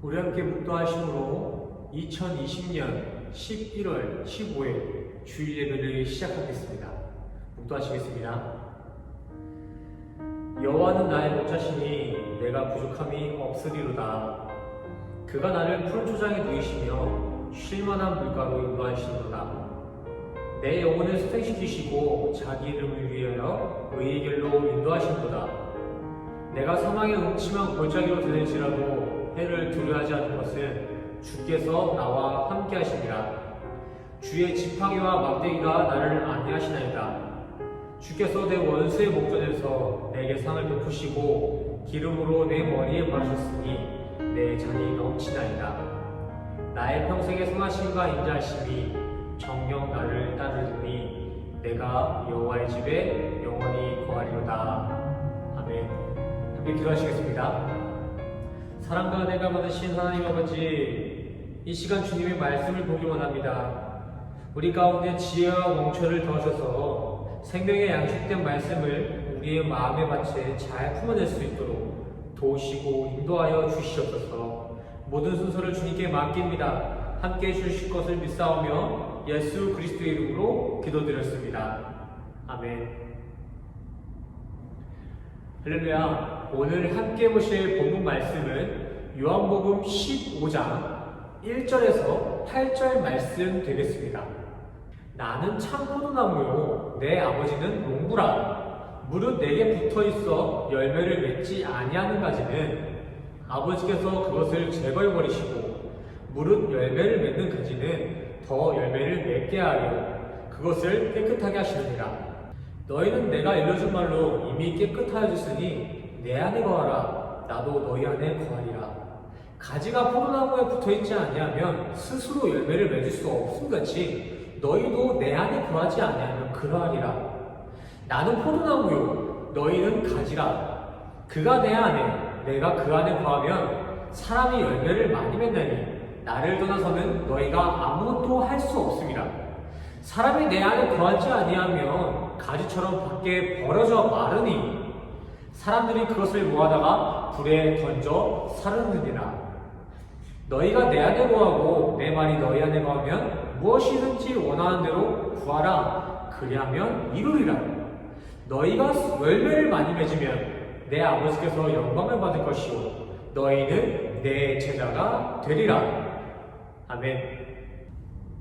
우리 함께 묵도하심으로 2020년 11월 15일 주일 예배를 시작하겠습니다. 묵도하시겠습니다. 여호와는 나의 목자시니 내가 부족함이 없으리로다. 그가 나를 푸른 초장에 누이시며 쉴만한 물가로 인도하시리로다. 내 영혼을 소생시키시고 자기 이름을 위하여 의의 길로 인도하시리로다. 내가 사망의 음침한 골짜기로 들릴지라도 해를 두려워하지 않는 것은 주께서 나와 함께 하시니라. 주의 지팡이와 막대기가 나를 안위하시나이다. 주께서 내 원수의 목전에서 내게 상을 베푸시고 기름으로 내 머리에 바르셨으니 내 잔이 넘치나이다. 나의 평생의 선하심과 인자하심이 정녕 나를 따르리니 내가 여호와의 집에 영원히 거하리로다. 아멘. 함께 기도하시겠습니다. 사랑과 은혜가 많으신 하나님 아버지, 이 시간 주님의 말씀을 보기 원합니다. 우리 가운데 지혜와 멍처를 더하셔서 생명의 양식된 말씀을 우리의 마음의 밭에 잘 품어낼 수 있도록 도우시고 인도하여 주시옵소서. 모든 순서를 주님께 맡깁니다. 함께 해주실 것을 믿사오며 예수 그리스도의 이름으로 기도드렸습니다. 아멘. 할렐루야. 오늘 함께 보실 본문 말씀은 요한복음 15장 1절에서 8절 말씀 되겠습니다. 나는 참 포도나무요 내 아버지는 농부라. 무릇 내게 붙어있어 열매를 맺지 아니하는 가지는 아버지께서 그것을 제거해 버리시고 무릇 열매를 맺는 가지는 더 열매를 맺게 하려 그것을 깨끗하게 하시느니라. 너희는 내가 일러준 말로 이미 깨끗하여졌으니 내 안에 거하라. 나도 너희 안에 거하리라. 가지가 포도나무에 붙어있지 아니하면 스스로 열매를 맺을 수 없음같이 너희도 내 안에 거하지 아니하면 그러하리라. 나는 포도나무요 너희는 가지라. 그가 내 안에 내가 그 안에 거하면 사람이 열매를 많이 맺나니 나를 떠나서는 너희가 아무것도 할 수 없음이라. 사람이 내 안에 거하지 아니하면 가지처럼 밖에 버려져 마르니 사람들이 그것을 모아다가 불에 던져 사르느니라. 너희가 내 안에 거하고 내 말이 너희 안에 거하면 무엇이든지 원하는 대로 구하라. 그리하면 이루리라. 너희가 열매를 많이 맺으면 내 아버지께서 영광을 받을 것이요 너희는 내 제자가 되리라. 아멘.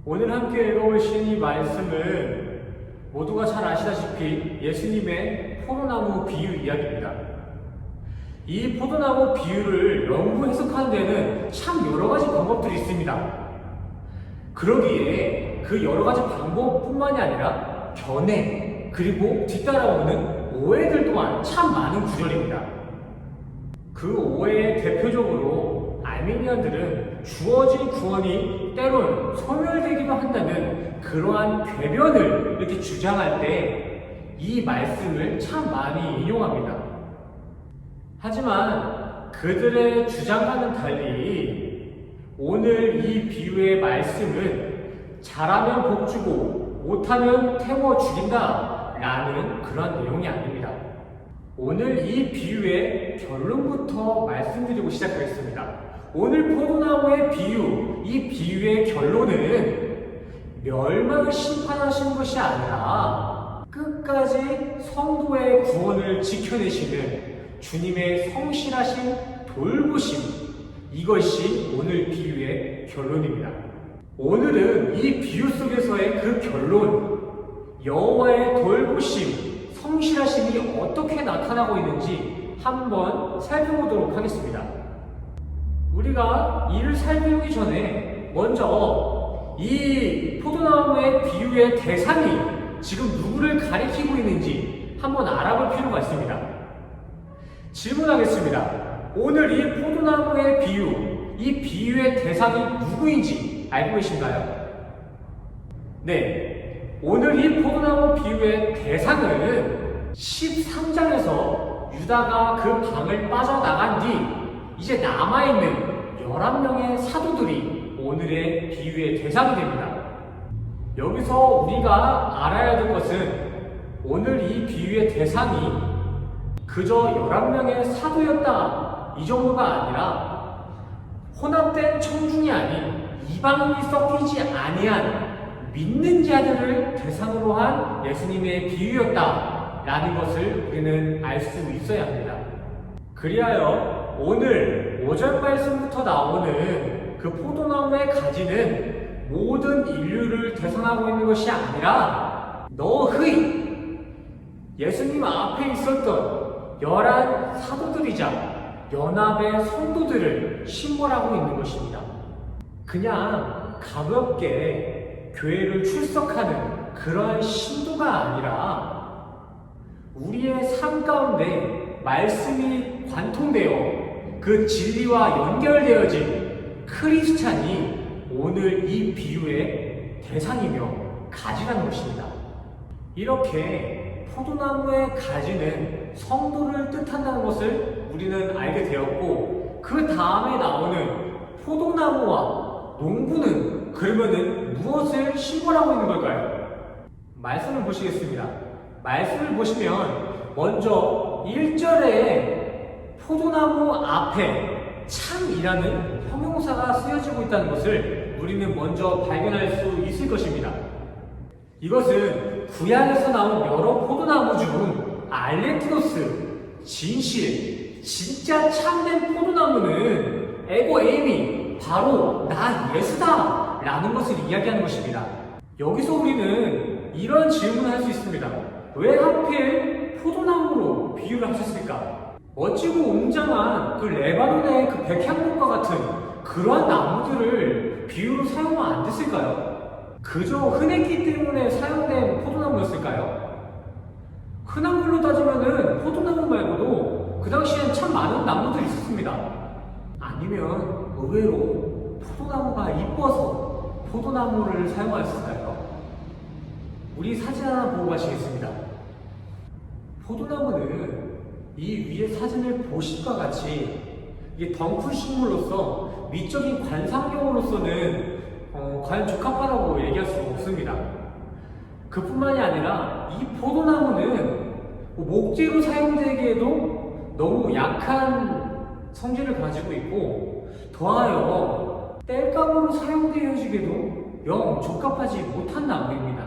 오늘 함께 읽어보신 이 말씀은 모두가 잘 아시다시피 예수님의 포도나무 비유 이야기입니다. 이 포도나무 비유를 연구 해석하는 데는 참 여러가지 방법들이 있습니다. 그러기에 그 여러가지 방법뿐만이 아니라 견해 그리고 뒤따라오는 오해들 또한 참 많은 구절입니다. 그 오해의 대표적으로 알미니안들은 주어진 구원이 때론 소멸되기도 한다는 그러한 궤변을 이렇게 주장할 때 이 말씀을 참 많이 인용합니다. 하지만 그들의 주장과는 달리 오늘 이 비유의 말씀은 잘하면 복주고 못하면 태워 죽인다 라는 그런 내용이 아닙니다. 오늘 이 비유의 결론부터 말씀드리고 시작하겠습니다. 오늘 포도나무의 비유, 이 비유의 결론은 멸망을 심판하신 것이 아니라 끝까지 성도의 구원을 지켜내시는 주님의 성실하신 돌보심, 이것이 오늘 비유의 결론입니다. 오늘은 이 비유 속에서의 그 결론, 여호와의 돌보심, 성실하심이 어떻게 나타나고 있는지 한번 살펴보도록 하겠습니다. 우리가 이를 살펴보기 전에 먼저 이 포도나무의 비유의 대상이 지금 누구를 가리키고 있는지 한번 알아볼 필요가 있습니다. 질문하겠습니다. 오늘 이 포도나무의 비유, 이 비유의 대상이 누구인지 알고 계신가요? 네, 오늘 이 포도나무 비유의 대상은 13장에서 유다가 그 방을 빠져나간 뒤 이제 남아있는 11명의 사도들이 오늘의 비유의 대상이 됩니다. 여기서 우리가 알아야 될 것은 오늘 이 비유의 대상이 그저 11명의 사도였다 이 정도가 아니라 혼합된 청중이 아닌 이방인이 섞이지 아니한 믿는 자들을 대상으로 한 예수님의 비유였다라는 것을 우리는 알 수 있어야 합니다. 그리하여 오늘 5절 말씀부터 나오는 그 포도나무의 가지는 모든 인류를 대상하고 있는 것이 아니라 너의 예수님 앞에 있었던 11 사도들이자 연합의 성도들을 심벌하고 있는 것입니다. 그냥 가볍게 교회를 출석하는 그러한 신도가 아니라 우리의 삶 가운데 말씀이 관통되어 그 진리와 연결되어진 크리스찬이 오늘 이 비유의 대상이며 가지라는 것입니다. 이렇게 포도나무의 가지는 성도를 뜻한다는 것을 우리는 알게 되었고, 그 다음에 나오는 포도나무와 농부는 그러면은 무엇을 심벌하고 있는 걸까요? 말씀을 보시겠습니다. 말씀을 보시면 먼저 1절에 포도나무 앞에 참이라는 형용사가 쓰여지고 있다는 것을 우리는 먼저 발견할 수 있을 것입니다. 이것은 구약에서 나온 여러 포도나무 중 알레티노스, 진실, 진짜 참된 포도나무는 에고 에이미, 바로 나 예수다 라는 것을 이야기하는 것입니다. 여기서 우리는 이런 질문을 할 수 있습니다. 왜 하필 포도나무로 비유를 하셨을까? 멋지고 웅장한 그 레바논의 그 백향목과 같은 그러한 나무들을 비유로 사용하면 안 됐을까요? 그저 흔했기 때문에 사용된 포도나무였을까요? 흔한 걸로 따지면은 포도나무 말고도 그 당시엔 참 많은 나무들이 있었습니다. 아니면 의외로 포도나무가 이뻐서 포도나무를 사용하였을까요? 우리 사진 하나 보고 가시겠습니다. 포도나무는 이 위의 사진을 보실과 같이 이게 덩쿨 식물로서 미적인 관상용으로서는 과연 적합하다고 얘기할 수 없습니다. 그뿐만이 아니라 이 포도나무는 목재로 사용되기에도 너무 약한 성질을 가지고 있고, 더하여 땔감으로 사용되어지기에도 영 적합하지 못한 나무입니다.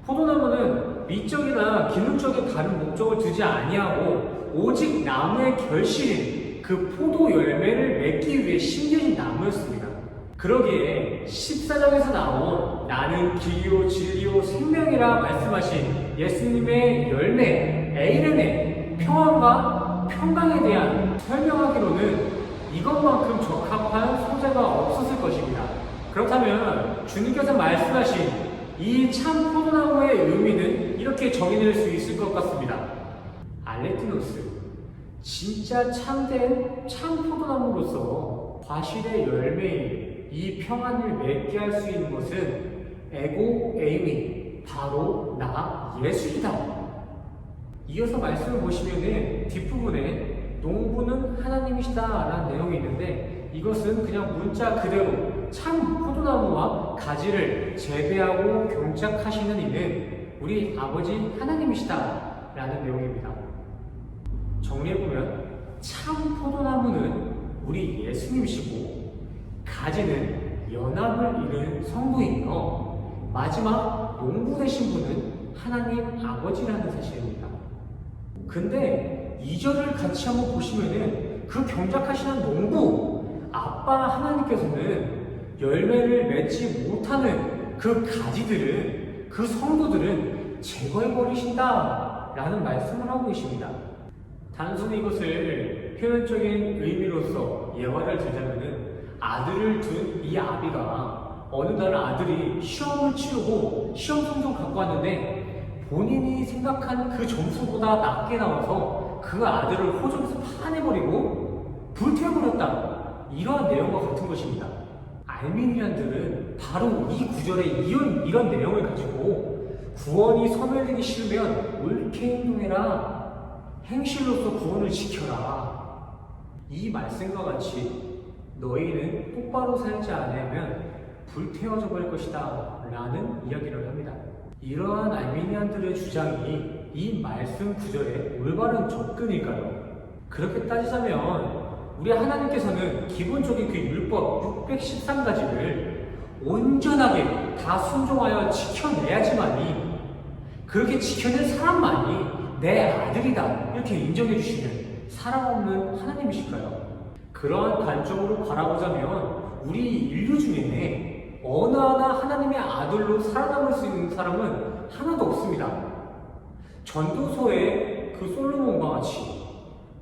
포도나무는 미적이나 기능적인 다른 목적을 두지 아니하고 오직 나무의 결실인 그 포도 열매를 맺기 위해 심겨진 나무였습니다. 그러기에 14장에서 나온 나는 길이요 진리요 생명이라 말씀하신 예수님의 열매 에이렌의 평안과 평강에 대한 설명하기로는 이것만큼 적합한 소재가 없었을 것입니다. 그렇다면 주님께서 말씀하신 이 참 포도나무의 의미는 이렇게 정의될 수 있을 것 같습니다. 알레티노스, 진짜 참된 참 포도나무로서 과실의 열매인 이 평안을 맺게 할 수 있는 것은 에고 에이미, 바로 나 예수이다. 이어서 말씀을 보시면은 뒷부분에 농부는 하나님이시다 라는 내용이 있는데, 이것은 그냥 문자 그대로 참 포도나무와 가지를 재배하고 경작하시는 이는 우리 아버지 하나님이시다 라는 내용입니다. 정리해보면 참 포도나무는 우리 예수님이시고, 가지는 연합을 이룬 성도이며, 마지막 농부 되신 분은 하나님 아버지라는 사실입니다. 근데 2절을 같이 한번 보시면은 그 경작하시는 농부 아빠 하나님께서는 열매를 맺지 못하는 그 가지들은, 그 성도들은 제거해버리신다 라는 말씀을 하고 계십니다. 단순히 이것을 표현적인 의미로서 예화를 들자면은, 아들을 둔 이 아비가 어느 날 아들이 시험을 치르고 시험 성적 갖고 왔는데 본인이 생각한 그 점수보다 낮게 나와서 그 아들을 호적에서 파내버리고 불태워버렸다, 이러한 내용과 같은 것입니다. 알미니안들은 바로 이 구절에 이런 내용을 가지고 구원이 소멸되기 싫으면 옳게 행동해라, 행실로서 구원을 지켜라, 이 말씀과 같이 너희는 똑바로 살지 않으면 불태워져 버릴 것이다 라는 이야기를 합니다. 이러한 알미니안들의 주장이 이 말씀 구절의 올바른 접근일까요? 그렇게 따지자면 우리 하나님께서는 기본적인 그 율법 613가지를 온전하게 다 순종하여 지켜내야지만이, 그렇게 지켜낸 사람만이 내 아들이다 이렇게 인정해 주시는 사랑 없는 하나님이실까요? 그러한 관점으로 바라보자면 우리 인류 중에 어느 하나 하나님의 아들로 살아남을 수 있는 사람은 하나도 없습니다. 전도서의 그 솔로몬과 같이,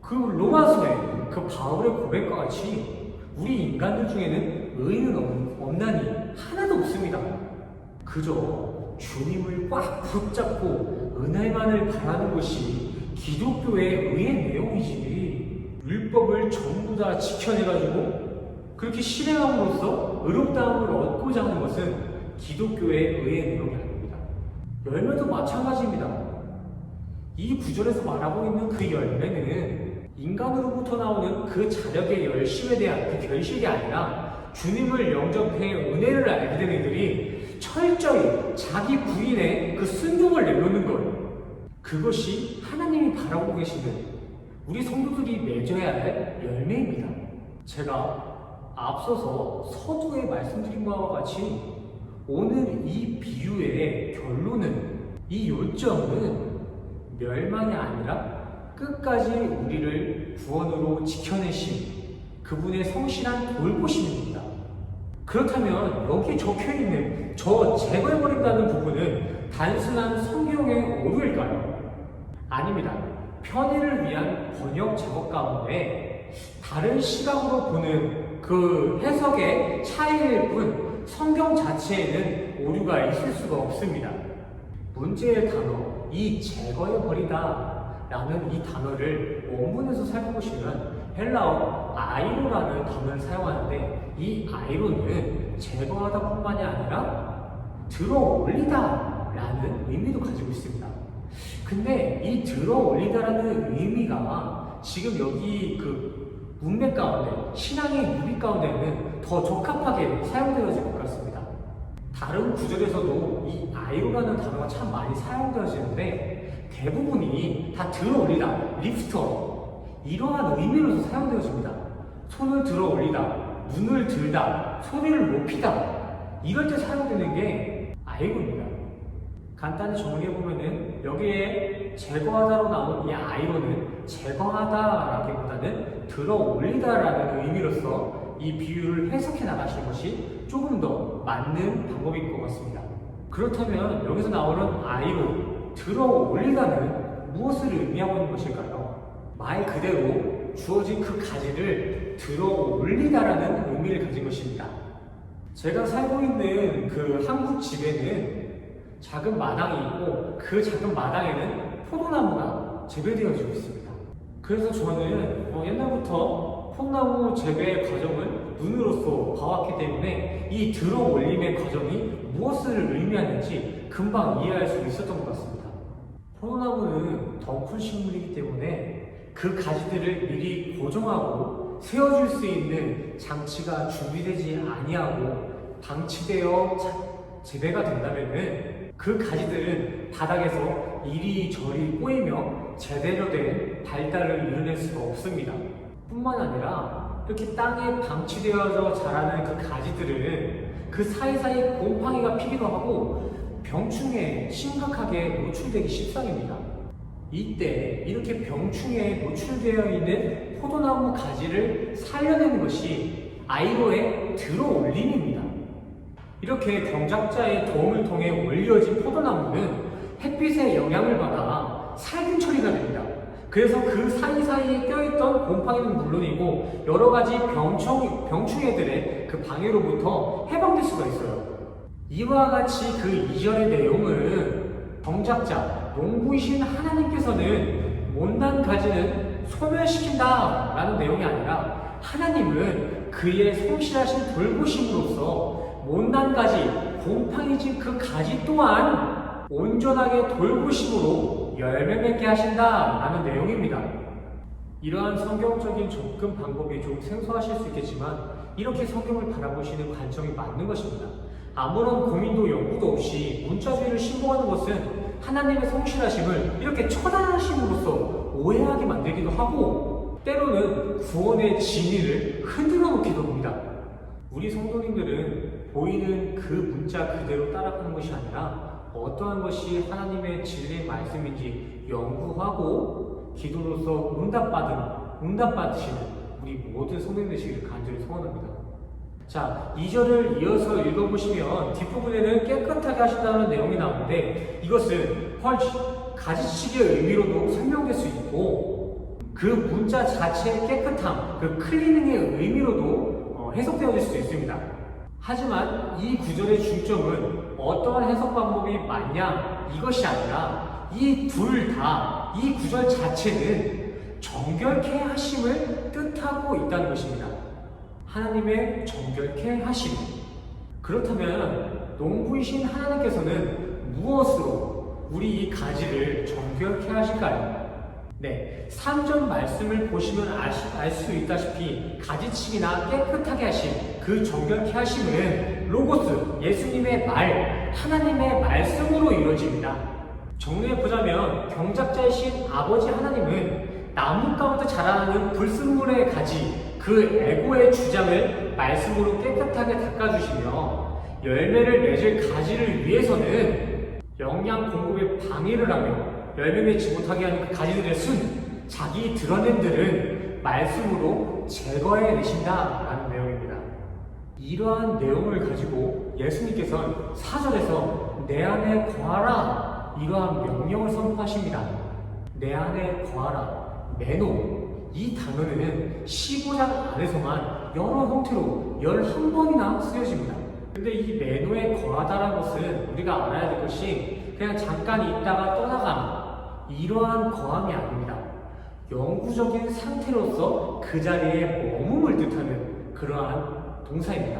그 로마서의 그 바울의 고백과 같이 우리 인간들 중에는 의인은 없나니 하나도 없습니다. 그저 주님을 꽉 붙잡고 은혜만을 바라는 것이 기독교의 의의 내용이지, 율법을 전부 다 지켜내가지고 그렇게 실행함으로써 의롭다함을 얻고자 하는 것은 기독교의 의의 내용이 아닙니다. 열매도 마찬가지입니다. 이 구절에서 말하고 있는 그 열매는 인간으로부터 나오는 그 자력의 열심에 대한 그 결실이 아니라 주님을 영접해 은혜를 알게 된 이들이 철저히 자기 부인의 그 순종을 내놓는 것, 그것이 하나님이 바라고 계시는 우리 성도들이 맺어야 할 열매입니다. 제가 앞서서 서두에 말씀드린 바와 같이 오늘 이 비유의 결론은, 이 요점은 멸망이 아니라 끝까지 우리를 구원으로 지켜내신 그분의 성실한 돌보심입니다. 그렇다면 여기 적혀있는 저 제거해버린다는 부분은 단순한 성경의 오류일까요? 아닙니다. 편의를 위한 번역 작업 가운데 다른 시각으로 보는 그 해석의 차이일 뿐 성경 자체에는 오류가 있을 수가 없습니다. 문제의 단어, 이 제거해버리다 라는 이 단어를 원문에서 살펴보시면 헬라어 아이로라는 단어를 사용하는데, 이 아이로는 제거하다 뿐만이 아니라 들어 올리다 라는 의미도 가지고 있습니다. 근데 이 들어 올리다라는 의미가 지금 여기 그 문맥 가운데, 신앙의 유비 가운데는 더 적합하게 사용되어질 것 같습니다. 다른 구절에서도 이 아이로라는 단어가 참 많이 사용되어지는데 대부분이 다 들어 올리다, 리프터, 이러한 의미로서 사용되어집니다. 손을 들어 올리다, 눈을 들다, 소리를 높이다, 이럴 때 사용되는 게 아이로입니다. 간단히 정리해보면은 여기에 제거하다로 나온 이 아이로는 제거하다라기보다는 들어 올리다라는 의미로서 이 비유를 해석해 나가시는 것이 조금 더 맞는 방법일 것 같습니다. 그렇다면 여기서 나오는 아이로, 들어 올리다는 무엇을 의미하고 있는 것일까요? 말 그대로 주어진 그 가지를 들어 올리다라는 의미를 가진 것입니다. 제가 살고 있는 그 한국 집에는 작은 마당이 있고 그 작은 마당에는 포도나무가 재배되어지고 있습니다. 그래서 저는 옛날부터 포도나무 재배의 과정을 눈으로써 봐왔기 때문에 이 들어 올림의 과정이 무엇을 의미하는지 금방 이해할 수 있었던 것 같습니다. 포도나무는 덩쿨 식물이기 때문에 그 가지들을 미리 고정하고 세워줄 수 있는 장치가 준비되지 아니하고 방치되어 재배가 된다면은 그 가지들은 바닥에서 이리저리 꼬이며 제대로 된 발달을 이뤄낼 수가 없습니다. 뿐만 아니라 이렇게 땅에 방치되어서 자라는 그 가지들은 그 사이사이 곰팡이가 피기도 하고 병충해에 심각하게 노출되기 십상입니다. 이때 이렇게 병충해에 노출되어 있는 포도나무 가지를 살려내는 것이 아이로의 들어 올림입니다. 이렇게 경작자의 도움을 통해 올려진 포도나무는 햇빛의 영향을 받아 살균 처리가 됩니다. 그래서 그 사이사이에 껴있던 곰팡이는 물론이고 여러 가지 병충해들의 그 방해로부터 해방될 수가 있어요. 이와 같이 그 이전의 내용은 경작자, 농부이신 하나님께서는 못난 가지는 소멸시킨다 라는 내용이 아니라 하나님은 그의 성실하신 돌보심으로써 못난 가지, 곰팡이진 그 가지 또한 온전하게 돌보심으로 열매 맺게 하신다 라는 내용입니다. 이러한 성경적인 접근 방법이 좀 생소하실 수 있겠지만 이렇게 성경을 바라보시는 관점이 맞는 것입니다. 아무런 고민도 연구도 없이 문자주의를 신봉하는 것은 하나님의 성실하심을 이렇게 처단하심으로써 오해하게 만들기도 하고, 때로는 구원의 진리를 흔들어 놓기도 합니다. 우리 성도님들은 보이는 그 문자 그대로 따라가는 것이 아니라 어떠한 것이 하나님의 진리의 말씀인지 연구하고 기도로서 응답받으시는 우리 모든 성도님 되시기를 간절히 소원합니다. 자, 2절을 이어서 읽어보시면 뒷부분에는 깨끗하게 하신다는 내용이 나오는데 이것은 가지치기의 의미로도 설명될 수 있고 그 문자 자체의 깨끗함, 그 클리닝의 의미로도 해석되어질 수도 있습니다. 하지만 이 구절의 중점은 어떠한 해석 방법이 맞냐 이것이 아니라 이 둘 다 이 구절 자체는 정결케 하심을 뜻하고 있다는 것입니다. 하나님의 정결케 하심. 그렇다면 농부이신 하나님께서는 무엇으로 우리 이 가지를 정결케 하실까요? 네, 3절 말씀을 보시면 알 수 있다시피 가지치기나 깨끗하게 하심, 그 정결케 하심은 로고스, 예수님의 말, 하나님의 말씀으로 이루어집니다. 정리해 보자면 경작자이신 아버지 하나님은 나무 가운데 자라나는 불순물의 가지, 그 에고의 주장을 말씀으로 깨끗하게 닦아주시며 열매를 맺을 가지를 위해서는 영양 공급에 방해를 하며 열매 맺지 못하게 하는 그 가지들의 자기 드러냄들은 말씀으로 제거해 내신다라는 내용입니다. 이러한 내용을 가지고 예수님께서는 4절에서 내 안에 거하라 이러한 명령을 선포하십니다. 내 안에 거하라, 메노. 이 단어는 15장 안에서만 여러 형태로 11번이나 쓰여집니다. 근데 이 메노에 거하다라는 것은 우리가 알아야 될 것이 그냥 잠깐 있다가 떠나감, 이러한 거함이 아닙니다. 영구적인 상태로서 그 자리에 머금을 뜻하는 그러한 동사입니다.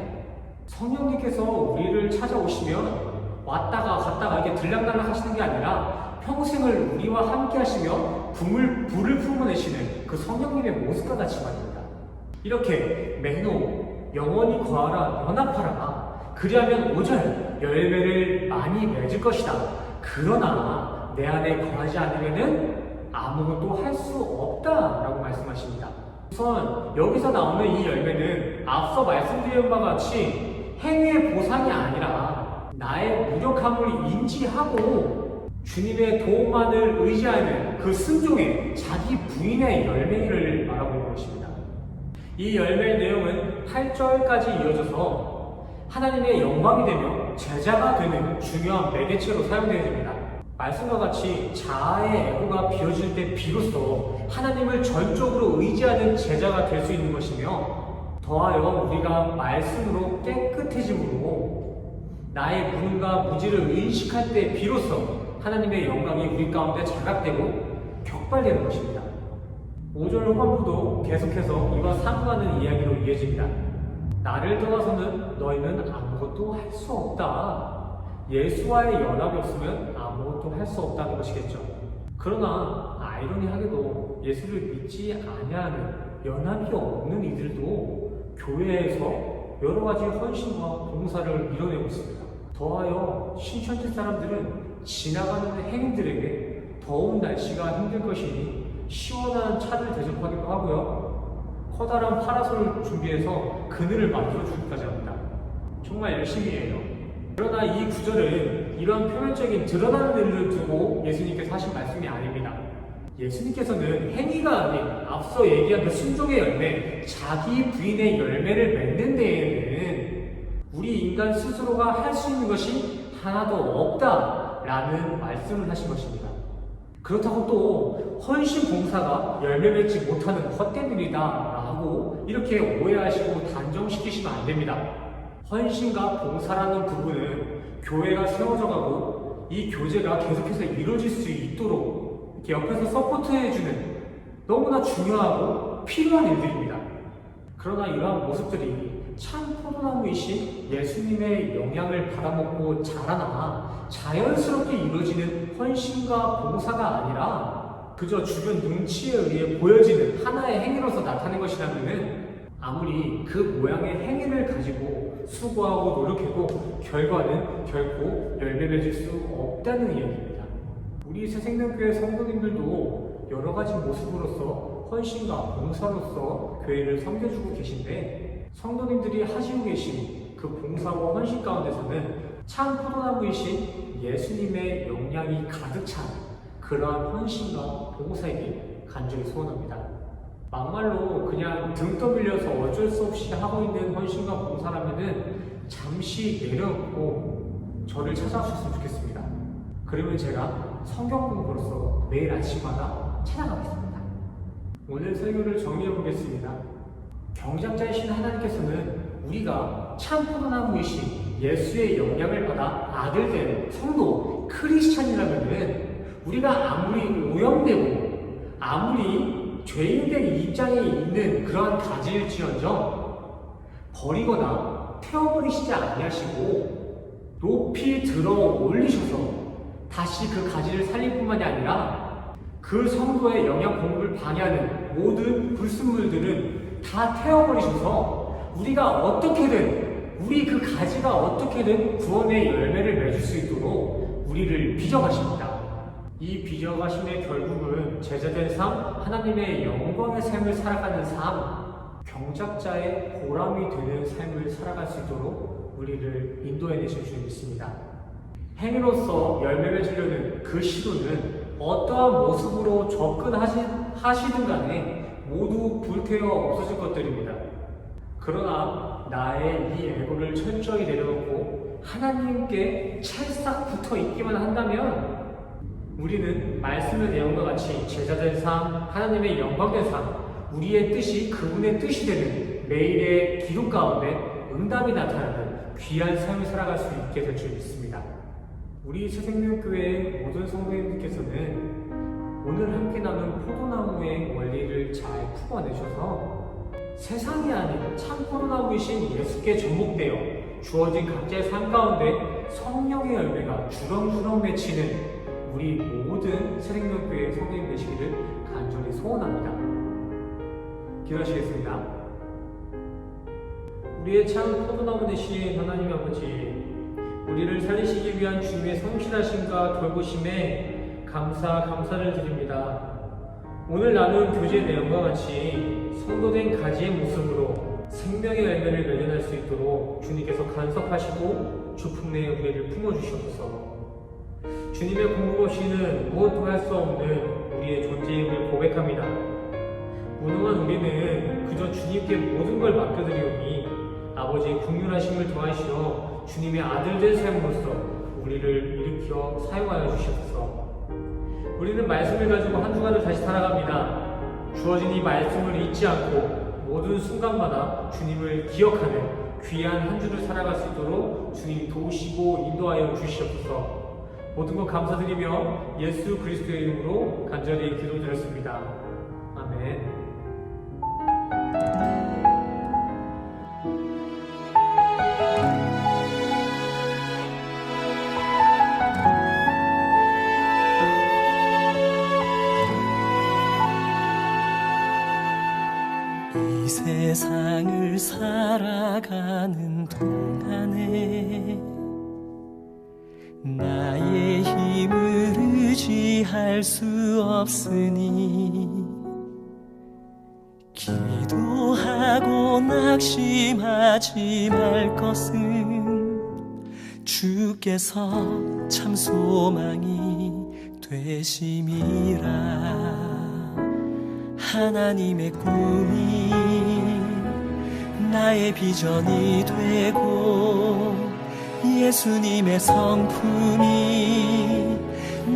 성령님께서 우리를 찾아오시면 왔다가 갔다가 이게 들락날락 하시는 게 아니라 평생을 우리와 함께 하시며 불을 품어내시는 그 성령님의 모습과 같이 말입니다. 이렇게 메노, 영원히 거하라, 연합하라. 그리하면 5절, 열매를 많이 맺을 것이다. 그러나 내 안에 거하지 않으면 아무것도 할 수 없다라고 말씀하십니다. 우선 여기서 나오는 이 열매는 앞서 말씀드린 바와 같이 행위의 보상이 아니라 나의 무력함을 인지하고 주님의 도움만을 의지하는 그 순종의 자기 부인의 열매를 말하고 있는 것입니다. 이 열매의 내용은 8절까지 이어져서 하나님의 영광이 되며 제자가 되는 중요한 매개체로 사용되어집니다. 말씀과 같이 자아의 에고가 비어질 때 비로소 하나님을 전적으로 의지하는 제자가 될 수 있는 것이며 더하여 우리가 말씀으로 깨끗해짐으로 나의 무능과 무지를 의식할 때 비로소 하나님의 영광이 우리 가운데 자각되고 격발되는 것입니다. 5절 후반부도 계속해서 이와 상응하는 이야기로 이어집니다. 나를 떠나서는 너희는 아무것도 할 수 없다. 예수와의 연합이 없으면 아무것도 할 수 없다는 것이겠죠. 그러나 아이러니하게도 예수를 믿지 아니하는 연합이 없는 이들도 교회에서 여러 가지 헌신과 봉사를 이뤄내고 있습니다. 더하여 신천지 사람들은 지나가는 행인들에게 더운 날씨가 힘들 것이니 시원한 차를 대접하기도 하고요. 커다란 파라솔을 준비해서 그늘을 만들어주기까지 합니다. 정말 열심히 해요. 그러나 이 구절은 이런 표면적인 드러나는 일을 두고 예수님께서 하신 말씀이 아닙니다. 예수님께서는 행위가 아닌 앞서 얘기한 그 순종의 열매, 자기 부인의 열매를 맺는 데에는 우리 인간 스스로가 할 수 있는 것이 하나도 없다라는 말씀을 하신 것입니다. 그렇다고 또 헌신 봉사가 열매 맺지 못하는 헛된 일이다라고 이렇게 오해하시고 단정시키시면 안 됩니다. 헌신과 봉사라는 부분은 교회가 세워져 가고 이 교제가 계속해서 이루어질 수 있도록 이렇게 옆에서 서포트해주는 너무나 중요하고 필요한 일들입니다. 그러나 이러한 모습들이 참 포도나무이신 예수님의 영향을 받아먹고 자라나 자연스럽게 이루어지는 헌신과 봉사가 아니라 그저 주변 눈치에 의해 보여지는 하나의 행위로서 나타낸 것이라면 아무리 그 모양의 행위를 가지고 수고하고 노력해도 결과는 결코 열매 맺을 수 없다는 이야기입니다. 우리 새생명교회 성도님들도 여러 가지 모습으로서 헌신과 봉사로서 교회를 섬겨주고 계신데, 성도님들이 하시고 계신 그 봉사와 헌신 가운데서는 참 포도나무이신 예수님의 영향이 가득 찬 그러한 헌신과 봉사이길 간절히 소원합니다. 막말로 그냥 등 떠밀려서 어쩔 수 없이 하고 있는 헌신과 봉사라면은 잠시 내려놓고 저를 찾아주셨으면 좋겠습니다. 그러면 제가 성경 공부로서 매일 아침마다 찾아가겠습니다. 오늘 설교를 정리해 보겠습니다. 경작자이신 하나님께서는 우리가 참 포도나무이신 예수의 영향을 받아 아들된 성도 크리스찬이라면은 우리가 아무리 오염되고 아무리 죄인된 입장에 있는 그러한 가지일지언정 버리거나 태워버리시지 아니하시고 높이 들어 올리셔서 다시 그 가지를 살릴 뿐만이 아니라 그 성도의 영양 공급을 방해하는 모든 불순물들은 다 태워버리셔서 우리가 어떻게든 우리 그 가지가 어떻게든 구원의 열매를 맺을 수 있도록 우리를 빚어가십니다. 이 빚어가심의 결국은 제자된 삶, 하나님의 영광의 삶을 살아가는 삶, 경작자의 보람이 되는 삶을 살아갈 수 있도록 우리를 인도해내실 줄 믿습니다. 행위로서 열매 맺으려는 그 시도는 어떠한 모습으로 접근하시든 간에 모두 불태워 없어질 것들입니다. 그러나 나의 이 에고를 철저히 내려놓고 하나님께 찰싹 붙어 있기만 한다면 우리는 말씀의 내용과 같이 제자된 삶, 하나님의 영광된 삶, 우리의 뜻이 그분의 뜻이 되는 매일의 기도 가운데 응답이 나타나는 귀한 삶을 살아갈 수 있게 될 줄 믿습니다. 우리 새생명교회의 모든 성도님들께서는 오늘 함께 나눈 포도나무의 원리를 잘 풀어내셔서 세상이 아닌 참 포도나무이신 예수께 접목되어 주어진 각자의 삶 가운데 성령의 열매가 주렁주렁 맺히는 우리 모든 새생명교회 성도님 되시기를 간절히 소원합니다. 기도하시겠습니다. 우리의 참 포도나무 되신 하나님 아버지, 우리를 살리시기 위한 주님의 성실하심과 돌보심에 감사를 드립니다. 오늘 나눈 교제 내용과 같이 성도된 가지의 모습으로 생명의 열매를 맺어낼 수 있도록 주님께서 간섭하시고 주품 내에 우리를 품어주시옵소서. 주님의 공급 없이는 무엇도 할 수 없는 우리의 존재임을 고백합니다. 무능한 우리는 그저 주님께 모든 걸 맡겨드리오니 아버지의 긍휼하심을 더하시어 주님의 아들된 삶으로서 우리를 일으켜 사용하여 주시옵소서. 우리는 말씀을 가지고 한 주간을 다시 살아갑니다. 주어진 이 말씀을 잊지 않고 모든 순간마다 주님을 기억하는 귀한 한 주를 살아갈 수 있도록 주님이 도우시고 인도하여 주시옵소서. 모든 것 감사드리며 예수 그리스도의 이름으로 간절히 기도드렸습니다. 아멘. 이 세상을 살아가는 동안에 나의 힘을 의지할 수 없으니 기도하고 낙심하지 말 것은 주께서 참 소망이 되심이라. 하나님의 꿈이 나의 비전이 되고 예수님의 성품이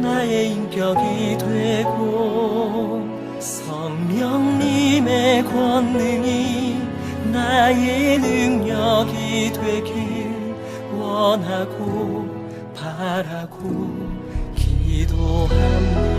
나의 인격이 되고 성령님의 권능이 나의 능력이 되길 원하고 바라고 기도합니다.